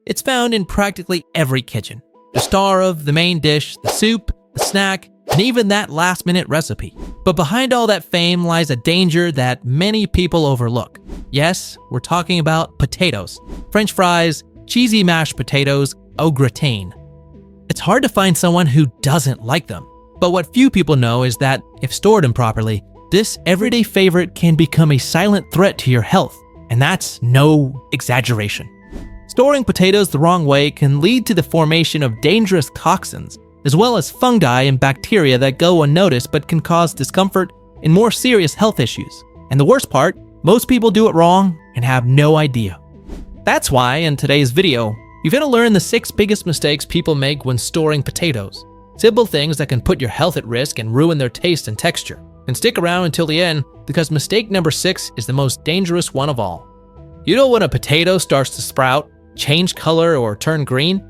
It's found in practically every kitchen. The star of the main dish, the soup, the snack, and even that last-minute recipe. But behind all that fame lies a danger that many people overlook. Yes, we're talking about potatoes. French fries, cheesy mashed potatoes, au gratin. It's hard to find someone who doesn't like them. But what few people know is that, if stored improperly, this everyday favorite can become a silent threat to your health. And that's no exaggeration. Storing potatoes the wrong way can lead to the formation of dangerous toxins, as well as fungi and bacteria that go unnoticed but can cause discomfort and more serious health issues. And the worst part, most people do it wrong and have no idea. That's why in today's video, you're going to learn the 6 biggest mistakes people make when storing potatoes. Simple things that can put your health at risk and ruin their taste and texture. And stick around until the end, because mistake number 6 is the most dangerous one of all. You know when a potato starts to sprout, change color, or turn green?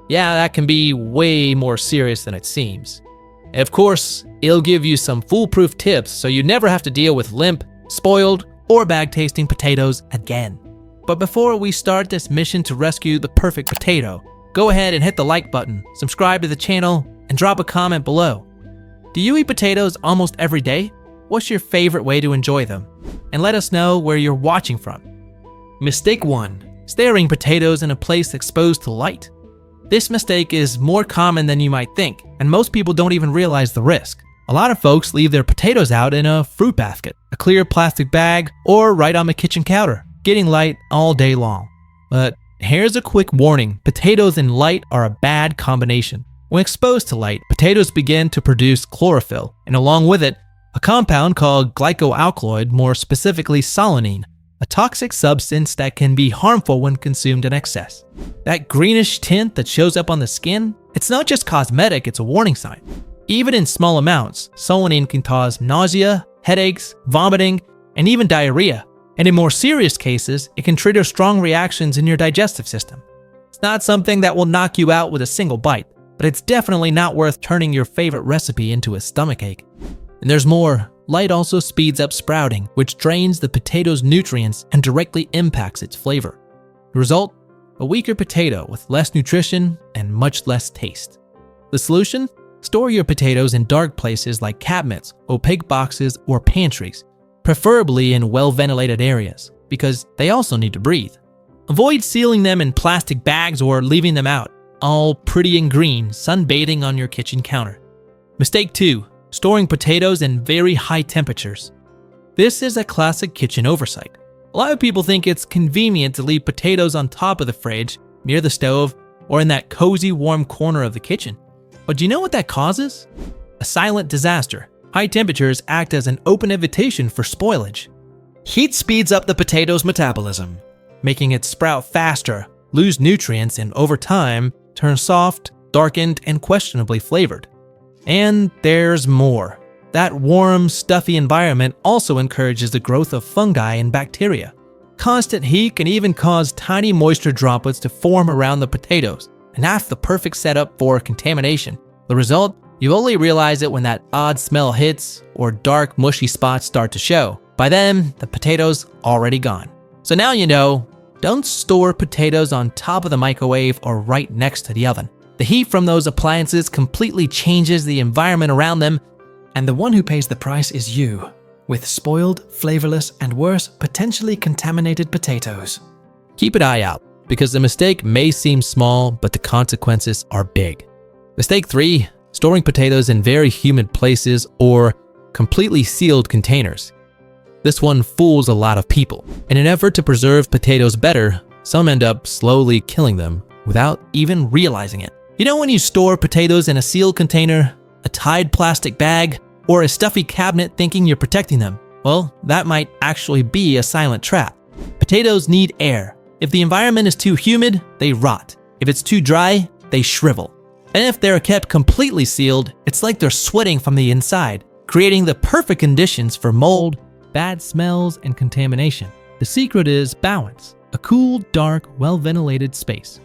Yeah, that can be way more serious than it seems. Of course, it'll give you some foolproof tips so you never have to deal with limp, spoiled, or bad-tasting potatoes again. But before we start this mission to rescue the perfect potato, go ahead and hit the like button, subscribe to the channel, and drop a comment below. Do you eat potatoes almost every day? What's your favorite way to enjoy them? And let us know where you're watching from. Mistake 1. Staring potatoes in a place exposed to light. This mistake is more common than you might think, and most people don't even realize the risk. A lot of folks leave their potatoes out in a fruit basket, a clear plastic bag, or right on the kitchen counter, getting light all day long. But here's a quick warning: potatoes and light are a bad combination. When exposed to light, potatoes begin to produce chlorophyll, and along with it, a compound called glycoalkaloid, more specifically solanine, a toxic substance that can be harmful when consumed in excess. That greenish tint that shows up on the skin, it's not just cosmetic, it's a warning sign. Even in small amounts, solanine can cause nausea, headaches, vomiting, and even diarrhea. And in more serious cases, it can trigger strong reactions in your digestive system. It's not something that will knock you out with a single bite, but it's definitely not worth turning your favorite recipe into a stomachache. And there's more. Light also speeds up sprouting, which drains the potato's nutrients and directly impacts its flavor. The result? A weaker potato with less nutrition and much less taste. The solution? Store your potatoes in dark places like cabinets, opaque boxes, or pantries, preferably in well-ventilated areas, because they also need to breathe. Avoid sealing them in plastic bags or leaving them out, all pretty and green, sunbathing on your kitchen counter. Mistake 2. Storing potatoes in very high temperatures. This is a classic kitchen oversight. A lot of people think it's convenient to leave potatoes on top of the fridge, near the stove, or in that cozy warm corner of the kitchen. But do you know what that causes? A silent disaster. High temperatures act as an open invitation for spoilage. Heat speeds up the potato's metabolism, making it sprout faster, lose nutrients, and over time, turn soft, darkened, and questionably flavored. And there's more. That warm, stuffy environment also encourages the growth of fungi and bacteria. Constant heat can even cause tiny moisture droplets to form around the potatoes, and that's the perfect setup for contamination. The result? You only realize it when that odd smell hits or dark, mushy spots start to show. By then, the potato's already gone. So now you know, don't store potatoes on top of the microwave or right next to the oven. The heat from those appliances completely changes the environment around them, and the one who pays the price is you, with spoiled, flavorless, and worse, potentially contaminated potatoes. Keep an eye out, because the mistake may seem small, but the consequences are big. Mistake 3. Storing potatoes in very humid places or completely sealed containers. This one fools a lot of people. In an effort to preserve potatoes better, some end up slowly killing them without even realizing it. You know when you store potatoes in a sealed container, a tied plastic bag, or a stuffy cabinet thinking you're protecting them? Well, that might actually be a silent trap. Potatoes need air. If the environment is too humid, they rot. If it's too dry, they shrivel. And if they're kept completely sealed, it's like they're sweating from the inside, creating the perfect conditions for mold, bad smells, and contamination. The secret is balance, a cool, dark, well-ventilated space.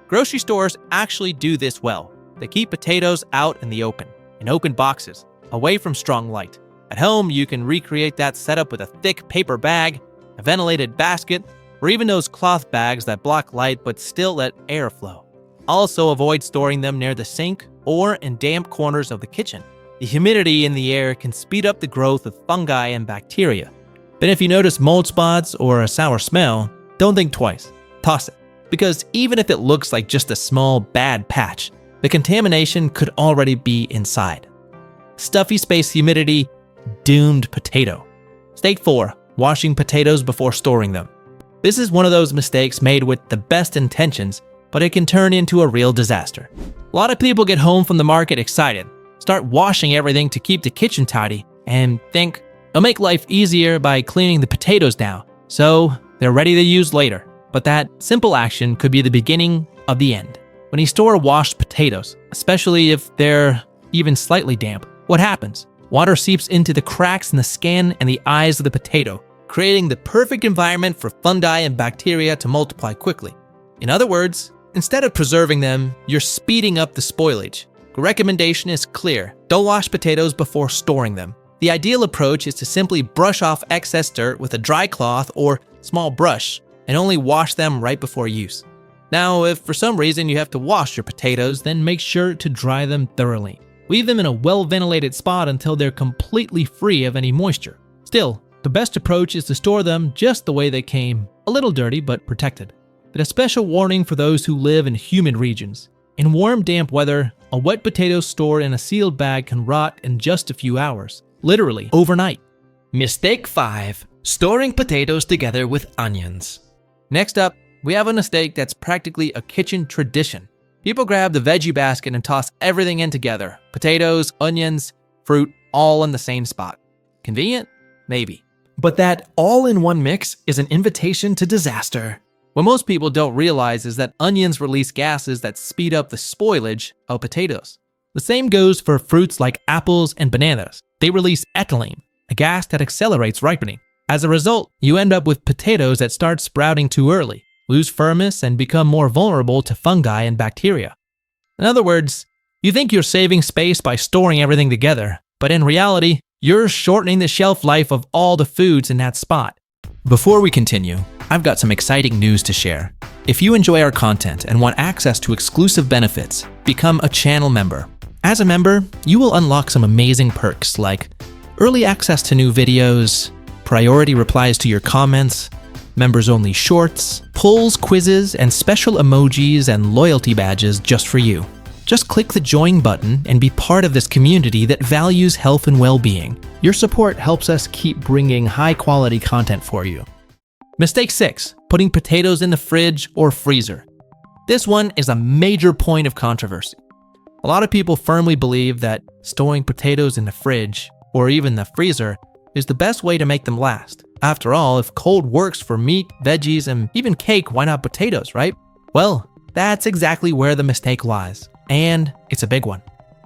Grocery stores actually do this well. They keep potatoes out in the open, in open boxes, away from strong light. At home, you can recreate that setup with a thick paper bag, a ventilated basket, or even those cloth bags that block light but still let air flow. Also, avoid storing them near the sink or in damp corners of the kitchen. The humidity in the air can speed up the growth of fungi and bacteria. But if you notice mold spots or a sour smell, don't think twice. Toss it. Because even if it looks like just a small bad patch, the contamination could already be inside. Stuffy space humidity, doomed potato. Mistake 4. Washing potatoes before storing them. This is one of those mistakes made with the best intentions, but it can turn into a real disaster. A lot of people get home from the market excited, start washing everything to keep the kitchen tidy, and think it'll make life easier by cleaning the potatoes now, so they're ready to use later. But that simple action could be the beginning of the end. When you store washed potatoes, especially if they're even slightly damp, what happens? Water seeps into the cracks in the skin and the eyes of the potato, creating the perfect environment for fungi and bacteria to multiply quickly. In other words, instead of preserving them, you're speeding up the spoilage. The recommendation is clear: don't wash potatoes before storing them. The ideal approach is to simply brush off excess dirt with a dry cloth or small brush and only wash them right before use. Now, if for some reason you have to wash your potatoes, then make sure to dry them thoroughly. Leave them in a well-ventilated spot until they're completely free of any moisture. Still, the best approach is to store them just the way they came, a little dirty but protected. But a special warning for those who live in humid regions. In warm, damp weather, a wet potato stored in a sealed bag can rot in just a few hours, literally overnight. Mistake 5. Storing potatoes together with onions. Next up, we have a mistake that's practically a kitchen tradition. People grab the veggie basket and toss everything in together. Potatoes, onions, fruit, all in the same spot. Convenient? Maybe. But that all-in-one mix is an invitation to disaster. What most people don't realize is that onions release gases that speed up the spoilage of potatoes. The same goes for fruits like apples and bananas. They release ethylene, a gas that accelerates ripening. As a result, you end up with potatoes that start sprouting too early, lose firmness, and become more vulnerable to fungi and bacteria. In other words, you think you're saving space by storing everything together, but in reality, you're shortening the shelf life of all the foods in that spot. Before we continue, I've got some exciting news to share. If you enjoy our content and want access to exclusive benefits, become a channel member. As a member, you will unlock some amazing perks like early access to new videos, priority replies to your comments, members-only shorts, polls, quizzes, and special emojis and loyalty badges just for you. Just click the join button and be part of this community that values health and well-being. Your support helps us keep bringing high-quality content for you. Mistake 6. Putting potatoes in the fridge or freezer. This one is a major point of controversy. A lot of people firmly believe that storing potatoes in the fridge or even the freezer is the best way to make them last. After all, if cold works for meat, veggies, and even cake, why not potatoes, right? Well, that's exactly where the mistake lies. And it's a big one.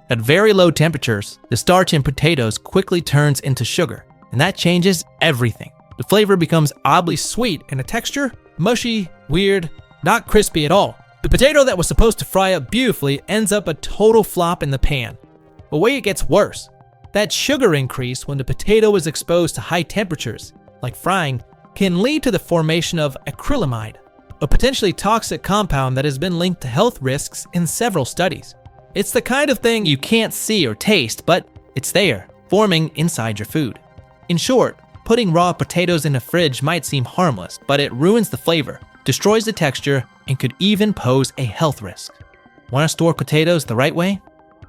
At very low temperatures, the starch in potatoes quickly turns into sugar, and that changes everything. The flavor becomes oddly sweet and the texture, mushy, weird, not crispy at all. The potato that was supposed to fry up beautifully ends up a total flop in the pan. But wait, it gets worse. That sugar increase when the potato is exposed to high temperatures, like frying, can lead to the formation of acrylamide, a potentially toxic compound that has been linked to health risks in several studies. It's the kind of thing you can't see or taste, but it's there, forming inside your food. In short, putting raw potatoes in the fridge might seem harmless, but it ruins the flavor, destroys the texture, and could even pose a health risk. Want to store potatoes the right way?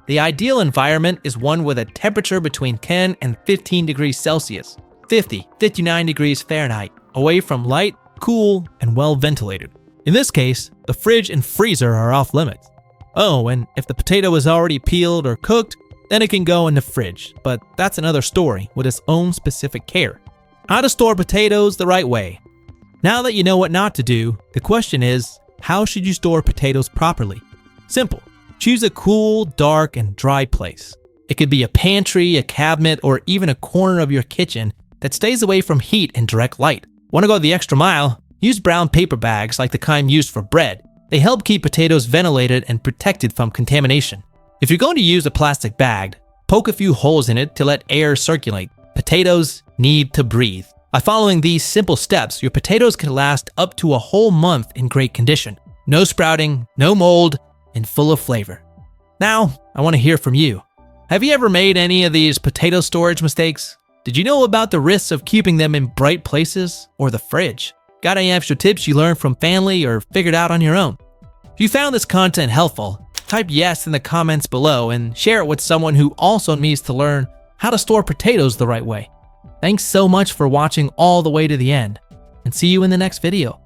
The ideal environment is one with a temperature between 10 and 15 degrees Celsius, 59 degrees Fahrenheit, away from light, cool, and well ventilated. In this case, the fridge and freezer are off limits. Oh, and if the potato is already peeled or cooked, then it can go in the fridge, but that's another story with its own specific care. How to store potatoes the right way. Now that you know what not to do, the question is, how should you store potatoes properly? Simple. Choose a cool, dark, and dry place. It could be a pantry, a cabinet, or even a corner of your kitchen that stays away from heat and direct light. Want to go the extra mile? Use brown paper bags like the kind used for bread. They help keep potatoes ventilated and protected from contamination. If you're going to use a plastic bag, poke a few holes in it to let air circulate. Potatoes need to breathe. By following these simple steps, your potatoes can last up to a whole month in great condition. No sprouting, no mold, and full of flavor. Now, I want to hear from you. Have you ever made any of these potato storage mistakes? Did you know about the risks of keeping them in bright places or the fridge? Got any extra tips you learned from family or figured out on your own? If you found this content helpful, type yes in the comments below and share it with someone who also needs to learn how to store potatoes the right way. Thanks so much for watching all the way to the end, and see you in the next video.